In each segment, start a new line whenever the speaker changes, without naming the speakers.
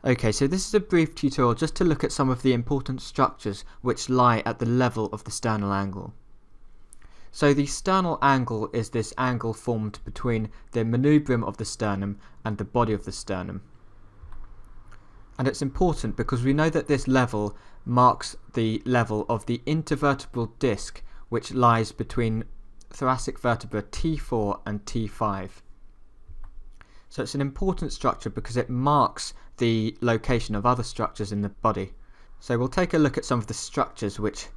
Okay, so this is a brief tutorial just to look at some of the important structures which lie at the level of the sternal angle. So the sternal angle is this angle formed between the manubrium of the sternum and the body of the sternum. And it's important because we know that this level marks the level of the intervertebral disc which lies between thoracic vertebra T4 and T5. So it's an important structure because it marks the location of other structures in the body. So we'll take a look at some of the structures which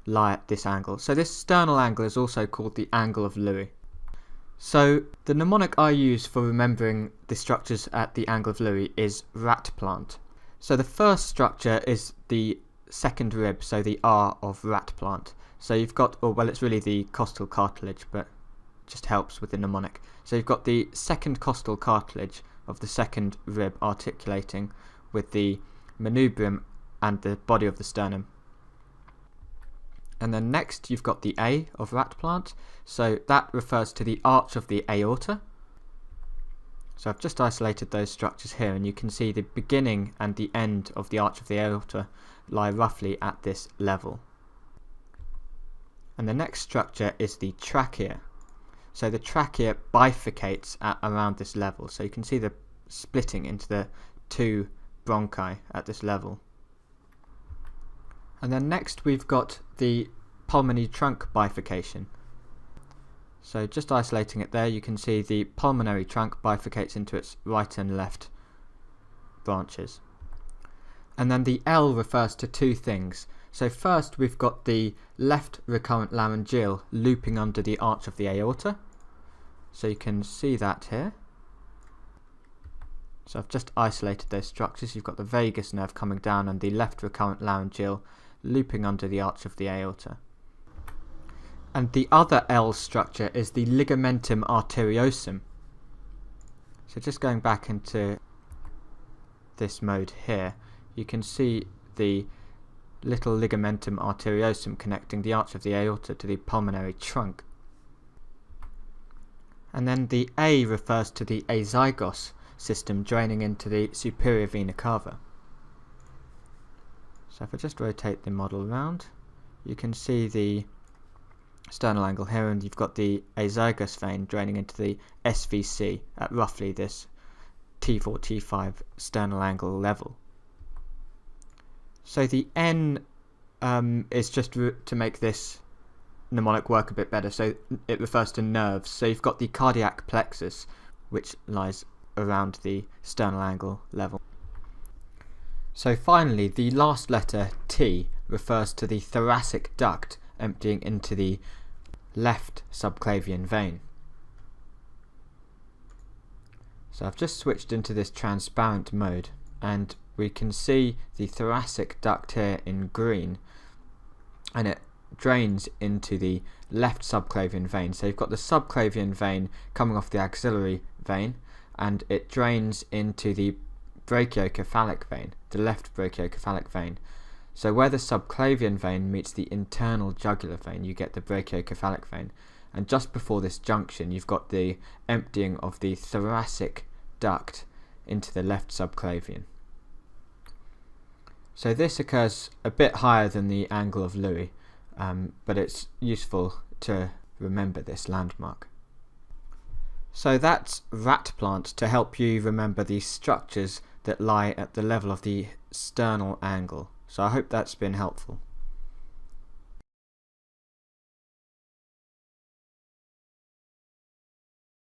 lie at this angle. So this sternal angle is also called the angle of Louis. So the mnemonic I use for remembering the structures at the angle of Louis is rat plant. So the first structure is the second rib, so the R of rat plant. So you've got, it's really the costal cartilage, but just helps with the mnemonic. So you've got the second costal cartilage of the second rib articulating with the manubrium and the body of the sternum. And then next you've got the A of rat plant, so that refers to the arch of the aorta. So I've just isolated those structures here, and you can see the beginning and the end of the arch of the aorta lie roughly at this level. And the next structure is the trachea. So the trachea bifurcates at around this level, so you can see the splitting into the two bronchi at this level. And then next we've got the pulmonary trunk bifurcation. So just isolating it there, you can see the pulmonary trunk bifurcates into its right and left branches. And then the L refers to two things. So first we've got the left recurrent laryngeal looping under the arch of the aorta. So you can see that here. So I've just isolated those structures. You've got the vagus nerve coming down and the left recurrent laryngeal looping under the arch of the aorta. And the other L structure is the ligamentum arteriosum. So just going back into this mode here, you can see the little ligamentum arteriosum connecting the arch of the aorta to the pulmonary trunk. And then the A refers to the azygos system draining into the superior vena cava. So if I just rotate the model around, you can see the sternal angle here, and you've got the azygos vein draining into the SVC at roughly this T4, T5 sternal angle level. So the N is just to make this mnemonic work a bit better, so it refers to nerves. So you've got the cardiac plexus, which lies around the sternal angle level. So finally, the last letter T refers to the thoracic duct emptying into the left subclavian vein. So I've just switched into this transparent mode, and we can see the thoracic duct here in green, and it drains into the left subclavian vein. So you've got the subclavian vein coming off the axillary vein, and it drains into the brachiocephalic vein, the left brachiocephalic vein. So where the subclavian vein meets the internal jugular vein, you get the brachiocephalic vein. And just before this junction, you've got the emptying of the thoracic duct into the left subclavian. So this occurs a bit higher than the angle of Louis, but it's useful to remember this landmark. So that's rat plant to help you remember the structures that lie at the level of the sternal angle. So I hope that's been helpful.